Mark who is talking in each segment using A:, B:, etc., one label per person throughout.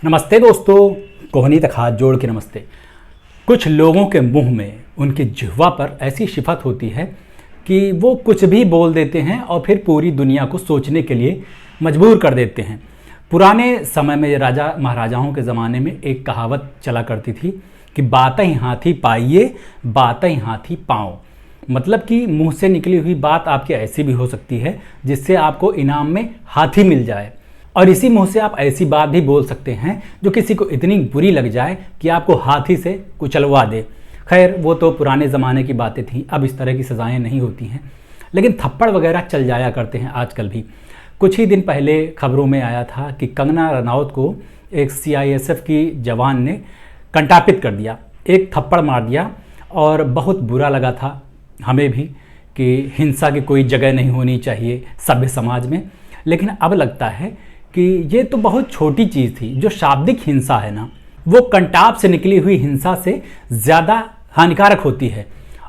A: नमस्ते दोस्तों, कोहनी तक हाथ जोड़ के नमस्ते। कुछ लोगों के मुंह में, उनकी जिह्वा पर ऐसी सिफत होती है कि वो कुछ भी बोल देते हैं और फिर पूरी दुनिया को सोचने के लिए मजबूर कर देते हैं। पुराने समय में राजा महाराजाओं के ज़माने में एक कहावत चला करती थी कि बातें हाथी पाइए, बातें हाथी पाओ। मतलब कि मुंह से निकली हुई बात आपकी ऐसी भी हो सकती है जिससे आपको इनाम में हाथी मिल जाए, और इसी मुंह से आप ऐसी बात भी बोल सकते हैं जो किसी को इतनी बुरी लग जाए कि आपको हाथी से कुचलवा दे। खैर, वो तो पुराने ज़माने की बातें थीं, अब इस तरह की सज़ाएं नहीं होती हैं, लेकिन थप्पड़ वगैरह चल जाया करते हैं आजकल भी। कुछ ही दिन पहले खबरों में आया था कि कंगना रनौत को एक CISF की जवान ने कंटापित कर दिया, एक थप्पड़ मार दिया, और बहुत बुरा लगा था हमें भी कि हिंसा की कोई जगह नहीं होनी चाहिए सभ्य समाज में। लेकिन अब लगता है कि ये तो बहुत छोटी चीज़ थी। जो शाब्दिक हिंसा है ना, वो कंटाप से निकली हुई हिंसा से ज़्यादा हानिकारक होती है।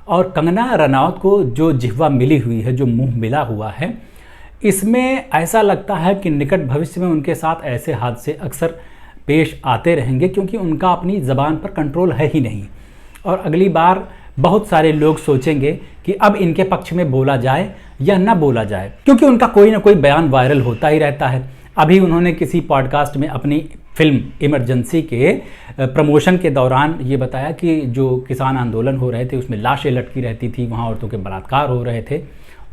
A: और कंगना रनौत को जो जिह्वा मिली हुई है, जो मुंह मिला हुआ है, इसमें ऐसा लगता है कि निकट भविष्य में उनके साथ ऐसे हादसे अक्सर पेश आते रहेंगे, क्योंकि उनका अपनी ज़बान पर कंट्रोल है ही नहीं। और अगली बार बहुत सारे लोग सोचेंगे कि अब इनके पक्ष में बोला जाए या ना बोला जाए, क्योंकि उनका कोई ना कोई बयान वायरल होता ही रहता है। अभी उन्होंने किसी पॉडकास्ट में अपनी फिल्म इमरजेंसी के प्रमोशन के दौरान ये बताया कि जो किसान आंदोलन हो रहे थे उसमें लाशें लटकी रहती थी, वहाँ औरतों के बलात्कार हो रहे थे,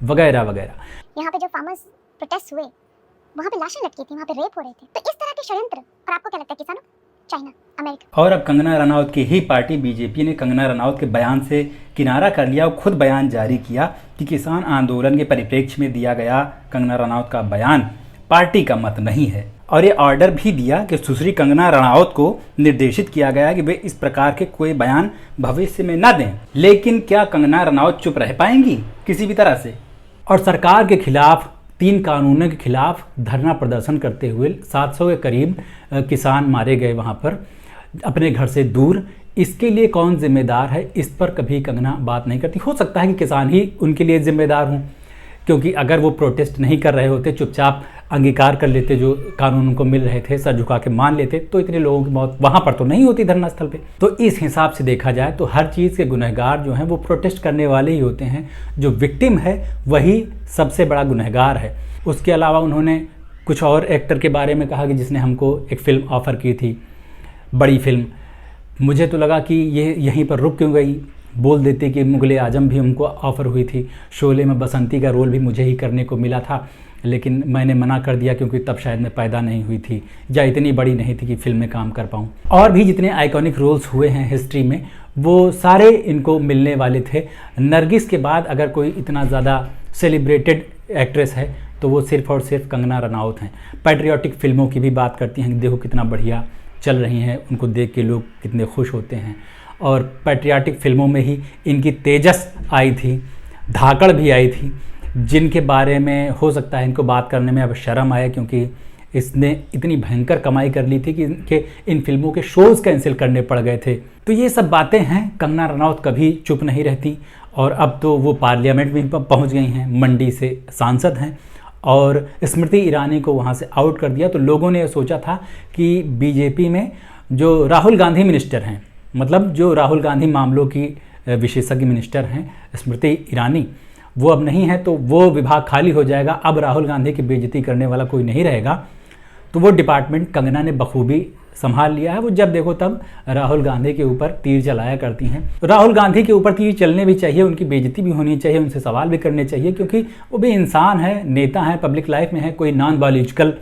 A: वगैरह वगैरह।
B: यहाँ पे जो फार्मर्स प्रोटेस्ट हुए, वहाँ पे लाशें लटकी थी, वहाँ पे रेप हो रहे थे। तो इस तरह के षड्यंत्र, और आपको क्या लगता है, किसानों, चाइना, अमेरिका।
A: और अब कंगना रनौत की ही पार्टी बीजेपी ने कंगना रनौत के बयान से किनारा कर लिया और खुद बयान जारी किया कि किसान आंदोलन के परिप्रेक्ष्य में दिया गया कंगना रनौत का बयान पार्टी का मत नहीं है। और ये ऑर्डर भी दिया कि सुश्री कंगना रनौत को निर्देशित किया गया कि वे इस प्रकार के कोई बयान भविष्य में न दें। लेकिन क्या कंगना रनौत चुप रह पाएंगी किसी भी तरह से? और सरकार के खिलाफ, 3 कानूनों के खिलाफ धरना प्रदर्शन करते हुए 700 के करीब किसान मारे गए वहाँ पर अपने घर से दूर। इसके लिए कौन जिम्मेदार है, इस पर कभी कंगना बात नहीं करती। हो सकता है कि किसान ही उनके लिए जिम्मेदार हों, क्योंकि अगर वो प्रोटेस्ट नहीं कर रहे होते, चुपचाप अंगीकार कर लेते, जो कानून उनको मिल रहे थे, सर झुका के मान लेते, तो इतने लोगों की मौत वहाँ पर तो नहीं होती धरना स्थल पे। तो इस हिसाब से देखा जाए तो हर चीज़ के गुनहगार जो हैं वो प्रोटेस्ट करने वाले ही होते हैं। जो विक्टिम है वही सबसे बड़ा गुनहगार है। उसके अलावा उन्होंने कुछ और एक्टर के बारे में कहा कि जिसने हमको एक फ़िल्म ऑफ़र की थी, बड़ी फिल्म। मुझे तो लगा कि ये यहीं पर रुक क्यों गई, बोल देते कि मुग़ल आज़म भी हमको ऑफ़र हुई थी, शोले में बसंती का रोल भी मुझे ही करने को मिला था, लेकिन मैंने मना कर दिया क्योंकि तब शायद मैं पैदा नहीं हुई थी या इतनी बड़ी नहीं थी कि फिल्म में काम कर पाऊँ। और भी जितने आइकॉनिक रोल्स हुए हैं हिस्ट्री में, वो सारे इनको मिलने वाले थे। नरगिस के बाद अगर कोई इतना ज़्यादा सेलिब्रेटेड एक्ट्रेस है तो वो सिर्फ़ और सिर्फ कंगना रनौत हैं। पैट्रियाटिक फ़िल्मों की भी बात करती हैं, देखो कितना बढ़िया चल रही हैं, उनको देख के लोग कितने खुश होते हैं। और पैट्रियाटिक फ़िल्मों में ही इनकी तेजस आई थी, धाकड़ भी आई थी, जिनके बारे में हो सकता है इनको बात करने में अब शर्म आए, क्योंकि इसने इतनी भयंकर कमाई कर ली थी कि इन फिल्मों के शोज़ कैंसिल करने पड़ गए थे। तो ये सब बातें हैं। कंगना रनौत कभी चुप नहीं रहती, और अब तो वो पार्लियामेंट में पहुंच गई हैं, मंडी से सांसद हैं, और स्मृति ईरानी को वहाँ से आउट कर दिया। तो लोगों ने सोचा था कि बीजेपी में जो राहुल गांधी मिनिस्टर हैं, मतलब जो राहुल गांधी मामलों की विशेषज्ञ मिनिस्टर हैं स्मृति ईरानी, वो अब नहीं है, तो वो विभाग खाली हो जाएगा। अब राहुल गांधी की बेइज्जती करने वाला कोई नहीं रहेगा। तो वो डिपार्टमेंट कंगना ने बखूबी संभाल लिया है। वो जब देखो तब राहुल गांधी के ऊपर तीर चलाया करती हैं। राहुल गांधी के ऊपर तीर चलने भी चाहिए, उनकी बेइज्जती भी होनी चाहिए, उनसे सवाल भी करने चाहिए, क्योंकि वो भी इंसान है, नेता है, पब्लिक लाइफ में है, कोई नॉन बायोलॉजिकल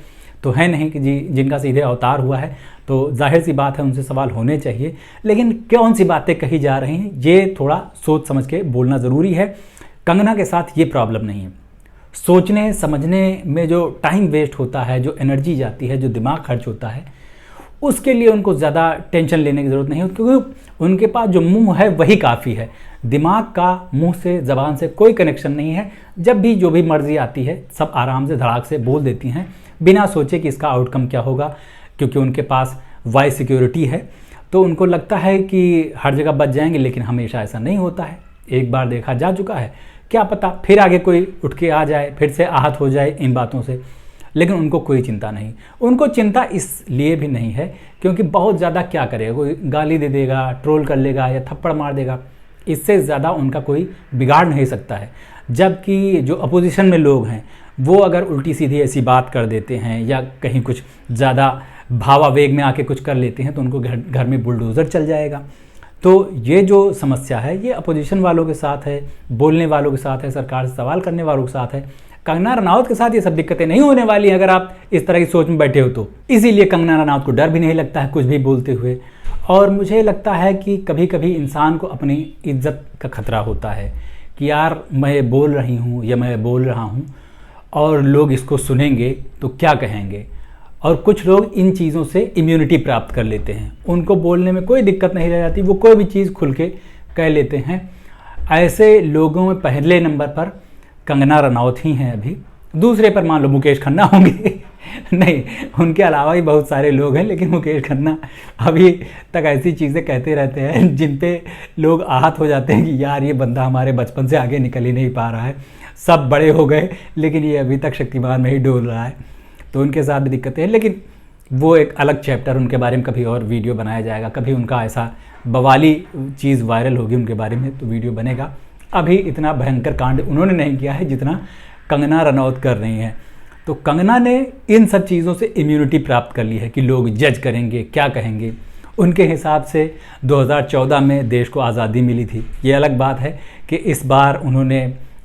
A: तो है नहीं कि जिनका सीधे अवतार हुआ है। तो जाहिर सी बात है उनसे सवाल होने चाहिए। लेकिन कौन सी बातें कही जा रही हैं, ये थोड़ा सोच समझ के बोलना ज़रूरी है। कंगना के साथ ये प्रॉब्लम नहीं है। सोचने समझने में जो टाइम वेस्ट होता है, जो एनर्जी जाती है, जो दिमाग खर्च होता है, उसके लिए उनको ज़्यादा टेंशन लेने की ज़रूरत नहीं है, क्योंकि उनके पास जो मुंह है वही काफ़ी है। दिमाग का मुंह से, ज़बान से कोई कनेक्शन नहीं है। जब भी जो भी मर्जी आती है सब आराम से धड़ाक से बोल देती हैं, बिना सोचे कि इसका आउटकम क्या होगा, क्योंकि उनके पास वाइस सिक्योरिटी है। तो उनको लगता है कि हर जगह बच जाएंगे, लेकिन हमेशा ऐसा नहीं होता है। एक बार देखा जा चुका है, क्या पता फिर आगे कोई उठ के आ जाए, फिर से आहत हो जाए इन बातों से। लेकिन उनको कोई चिंता नहीं। उनको चिंता इसलिए भी नहीं है क्योंकि बहुत ज़्यादा क्या करेगा, कोई गाली दे देगा, ट्रोल कर लेगा या थप्पड़ मार देगा, इससे ज़्यादा उनका कोई बिगाड़ नहीं सकता है। जबकि जो अपोजिशन में लोग हैं वो अगर उल्टी सीधी ऐसी बात कर देते हैं या कहीं कुछ ज़्यादा भावावेग में आके कुछ कर लेते हैं तो उनको घर में बुलडोज़र चल जाएगा। तो ये जो समस्या है ये अपोजिशन वालों के साथ है, बोलने वालों के साथ है, सरकार से सवाल करने वालों के साथ है। कंगना रनौत के साथ ये सब दिक्कतें नहीं होने वाली अगर आप इस तरह की सोच में बैठे हो तो। इसीलिए कंगना रनौत को डर भी नहीं लगता है कुछ भी बोलते हुए। और मुझे लगता है कि कभी कभी इंसान को अपनी इज्जत का खतरा होता है कि यार मैं बोल रही हूँ या मैं बोल रहा हूँ और लोग इसको सुनेंगे तो क्या कहेंगे। और कुछ लोग इन चीज़ों से इम्यूनिटी प्राप्त कर लेते हैं, उनको बोलने में कोई दिक्कत नहीं रह जाती, वो कोई भी चीज़ खुल के कह लेते हैं। ऐसे लोगों में पहले नंबर पर कंगना रनौत ही हैं अभी। दूसरे पर मान लो मुकेश खन्ना होंगे नहीं, उनके अलावा ही बहुत सारे लोग हैं, लेकिन मुकेश खन्ना अभी तक ऐसी चीज़ें कहते रहते हैं जिन पे लोग आहत हो जाते हैं कि यार ये बंदा हमारे बचपन से आगे निकल ही नहीं पा रहा है, सब बड़े हो गए लेकिन ये अभी तक शक्तिमान में ही डोल रहा है। तो उनके साथ भी दिक्कतें हैं, लेकिन वो एक अलग चैप्टर, उनके बारे में कभी और वीडियो बनाया जाएगा। कभी उनका ऐसा बवाली चीज़ वायरल होगी उनके बारे में तो वीडियो बनेगा। अभी इतना भयंकर कांड उन्होंने नहीं किया है जितना कंगना रनौत कर रही हैं। तो कंगना ने इन सब चीज़ों से इम्यूनिटी प्राप्त कर ली है कि लोग जज करेंगे, क्या कहेंगे। उनके हिसाब से 2014 में देश को आज़ादी मिली थी। ये अलग बात है कि इस बार उन्होंने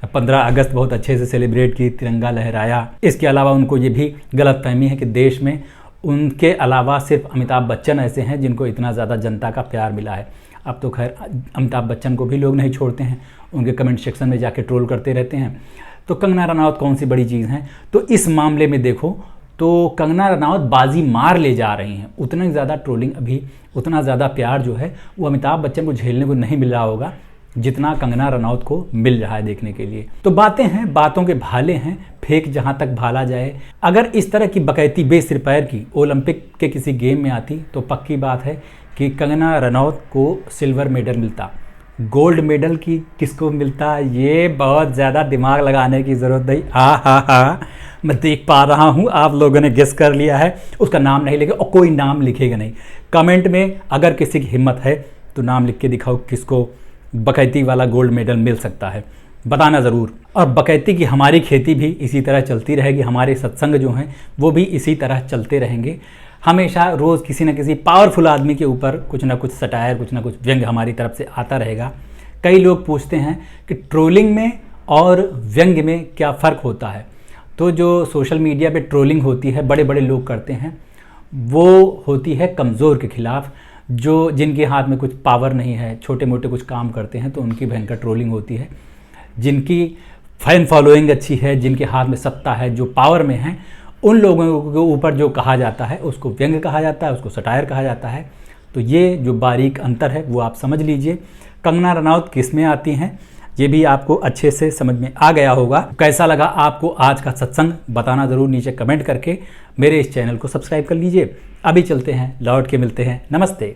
A: 15 अगस्त बहुत अच्छे से सेलिब्रेट की, तिरंगा लहराया। इसके अलावा उनको ये भी गलतफहमी है कि देश में उनके अलावा सिर्फ अमिताभ बच्चन ऐसे हैं जिनको इतना ज़्यादा जनता का प्यार मिला है। अब तो खैर अमिताभ बच्चन को भी लोग नहीं छोड़ते हैं, उनके कमेंट सेक्शन में जाके ट्रोल करते रहते हैं। तो कंगना रनौत कौन सी बड़ी चीज़ है। तो इस मामले में देखो तो कंगना रनौत बाजी मार ले जा रही हैं। उतना ज़्यादा ट्रोलिंग अभी, उतना ज़्यादा प्यार जो है वो अमिताभ बच्चन को झेलने को नहीं मिल रहा होगा जितना कंगना रनौत को मिल रहा है देखने के लिए। तो बातें हैं, बातों के भाले हैं, फेंक जहाँ तक भाला जाए। अगर इस तरह की बकैती बेसिर पैर की ओलंपिक के किसी गेम में आती तो पक्की बात है कि कंगना रनौत को सिल्वर मेडल मिलता। गोल्ड मेडल की किसको मिलता, ये बहुत ज़्यादा दिमाग लगाने की ज़रूरत नहीं। हाँ, मैं देख पा रहा हूँ आप लोगों ने गेस कर लिया है। उसका नाम नहीं लिखेगा और कोई नाम लिखेगा नहीं। कमेंट में अगर किसी की हिम्मत है तो नाम लिख के दिखाओ किसको बकैती वाला गोल्ड मेडल मिल सकता है, बताना ज़रूर। और बकैती की हमारी खेती भी इसी तरह चलती रहेगी, हमारे सत्संग जो हैं वो भी इसी तरह चलते रहेंगे। हमेशा रोज़ किसी न किसी पावरफुल आदमी के ऊपर कुछ ना कुछ सटायर, कुछ ना कुछ व्यंग हमारी तरफ से आता रहेगा। कई लोग पूछते हैं कि ट्रोलिंग में और व्यंग में क्या फ़र्क होता है। तो जो सोशल मीडिया पे ट्रोलिंग होती है, बड़े बड़े लोग करते हैं, वो होती है कमज़ोर के ख़िलाफ़। जो जिनके हाथ में कुछ पावर नहीं है, छोटे मोटे कुछ काम करते हैं तो उनकी भयंकर ट्रोलिंग होती है। जिनकी फैन फॉलोइंग अच्छी है, जिनके हाथ में सत्ता है, जो पावर में है, उन लोगों के ऊपर जो कहा जाता है उसको व्यंग कहा जाता है, उसको सटायर कहा जाता है। तो ये जो बारीक अंतर है वो आप समझ लीजिए। कंगना रनौत किस में आती हैं ये भी आपको अच्छे से समझ में आ गया होगा। कैसा लगा आपको आज का सत्संग बताना ज़रूर नीचे कमेंट करके। मेरे इस चैनल को सब्सक्राइब कर लीजिए। अभी चलते हैं, लौट के मिलते हैं। नमस्ते।